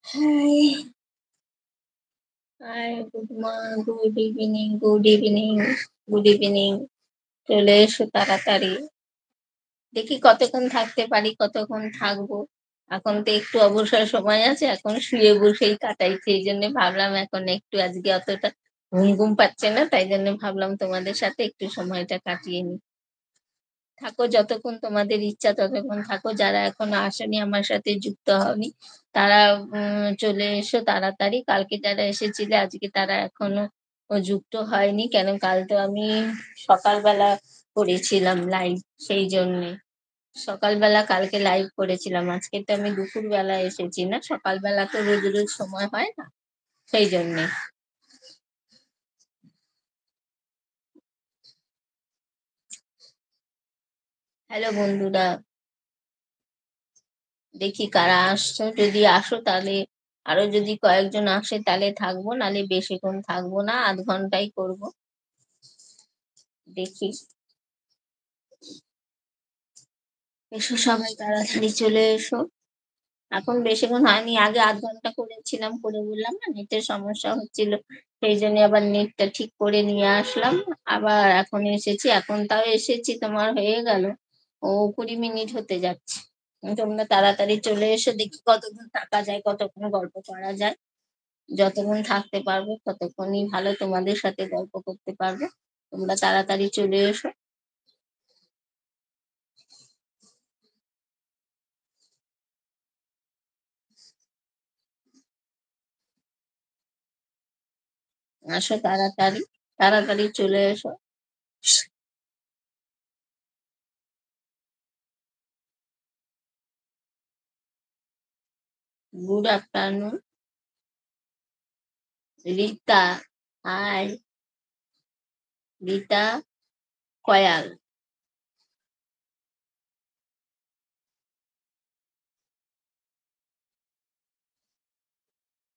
Hi, hi, good morning, good evening, good evening, good evening. চলে এসো তাড়াতাড়ি। দেখি কতক্ষণ থাকতে পারি, কতক্ষণ থাকবো। এখন তো একটু অবসর সময় আছে, এখন শুয়ে বসেই কাটাই। সেই জন্য ভাবলাম এখন একটু আজকে অতটা ঘুম পাচ্ছে না, তাই জন্য ভাবলাম তোমাদের সাথে একটু সময়টা কাটিয়ে নিই। থাকো যতক্ষণ তোমাদের ইচ্ছা ততক্ষণ থাকো। যারা এখনো আসেনি আমার সাথে যুক্ত হওনি তারা চলে এসো তাড়াতাড়ি। কালকে যারা এসেছিলে আজকে তারা এখনো যুক্ত হয়নি। কেন কাল তো আমি সকালবেলা করেছিলাম লাইভ, সেই জন্যে। সকালবেলা কালকে লাইভ করেছিলাম। আজকে তো আমি দুপুরবেলা এসেছি না, সকালবেলা তো রোজ রোজ সময় হয় না, সেই জন্যে। হ্যালো বন্ধুরা, দেখি কারা আসছো। যদি আসো তাহলে আরো, যদি কয়েকজন আসে তাহলে থাকবো, নালে বেশিক্ষণ থাকবো না, আধ ঘন্টাই করবো। দেখি, এসো সবাই তাড়াতাড়ি চলে এসো। এখন বেশিক্ষণ হয়নি, আগে আধ ঘন্টা করেছিলাম, করে বললাম না নেটের সমস্যা হচ্ছিল, সেই জন্য আবার নেটটা ঠিক করে নিয়ে আসলাম। আবার এখন এসেছি, এখন তাও এসেছি, তোমার হয়ে গেল 20 মিনিট হতে যাচ্ছে। তোমরা তাড়াতাড়ি চলে এসো, দেখি কতক্ষণ থাকা যায়, কতক্ষণ গল্প করা যায়। যতক্ষণ থাকতে পারবো ততক্ষণই ভালো, তোমাদের সাথে গল্প করতে পারবো। তোমরা তাড়াতাড়ি চলে এসো। আসো তাড়াতাড়ি, তাড়াতাড়ি চলে এসো। Good afternoon Rita. Hi Rita Kayal.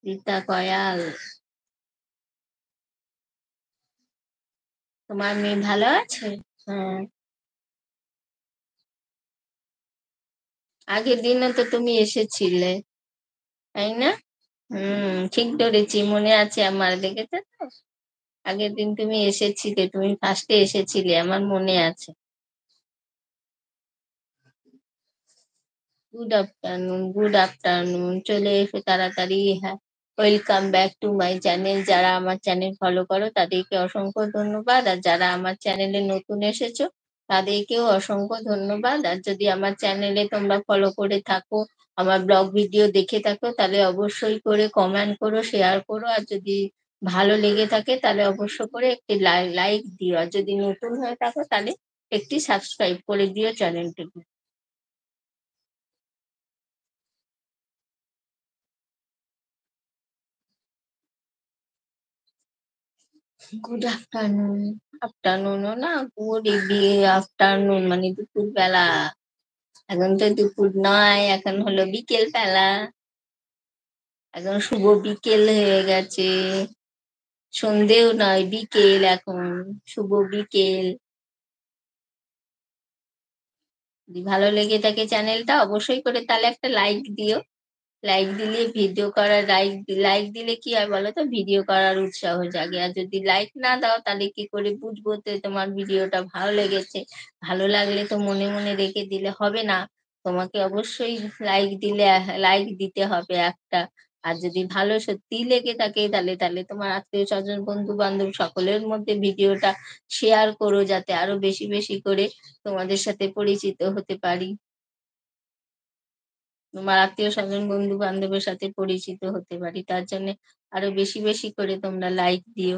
Rita Kayal, তোমার মেয়ে ভালো আছে? হ্যাঁ, আগের দিনও তো তুমি এসেছিলে, তাই না? ঠিক ধরেছি, মনে আছে আমার, দেখেছো তো? আগের দিন তুমি এসেছিলে, তুমি ফার্স্টে এসেছিলে, আমার মনে আছে। গুড আফটারনুন, গুড আফটারনুন, চলে এসো তাড়াতাড়ি। হ্যাঁ, welcome back to my channel. যারা আমার চ্যানেল ফলো করো তাদেরকে অসংখ্য ধন্যবাদ, আর যারা আমার চ্যানেলে নতুন এসেছো তাদেরকেও অসংখ্য ধন্যবাদ। আর যদি আমার চ্যানেলে তোমরা ফলো করে থাকো, আমার ব্লগ ভিডিও দেখে থাকো, তাহলে অবশ্যই করে কমেন্ট করো, শেয়ার করো। আর যদি ভালো লেগে থাকে তাহলে অবশ্য করে একটি লাইক দিও। আর যদি নতুন হয়ে থাকো তাহলে একটি সাবস্ক্রাইব করে দিও চ্যানেলটিকে। গুড আফটারনুন, আফটারনুনও না, গুড ইভিনিং, আফটারনুন মানে দুপুর বেলা। এখন তো দুপুর নয়, এখন হলো বিকেল বেলা। এখন শুভ বিকেল হয়ে গেছে, সন্ধেও নয়, বিকেল এখন, শুভ বিকেল। যদি ভালো লেগে থাকে চ্যানেলটা অবশ্যই করে তাহলে একটা লাইক দিও। লাইক দিলে ভিডিও করার, লাইক দিলে কি হয় বলো তো, ভিডিও করার উৎসাহ জাগে। আর যদি লাইক না দাও তাহলে কি করে বুঝবো যে তোমার ভিডিওটা ভালো লেগেছে? ভালো লাগলে তো মনে মনে রেখে দিলে হবে না, তোমাকে অবশ্যই লাইক দিলে, লাইক দিতে হবে একটা। আর যদি ভালো সত্যিই লেগে থাকে তাহলে তাহলে তোমার আত্মীয় স্বজন বন্ধু বান্ধব সকলের মধ্যে ভিডিওটা শেয়ার করো, যাতে আরো বেশি বেশি করে তোমাদের সাথে পরিচিত হতে পারি, তোমার আত্মীয় স্বজন বন্ধু বান্ধবের সাথে পরিচিত হতে পারি। তার জন্য আরো বেশি বেশি করে তোমরা লাইক দিও।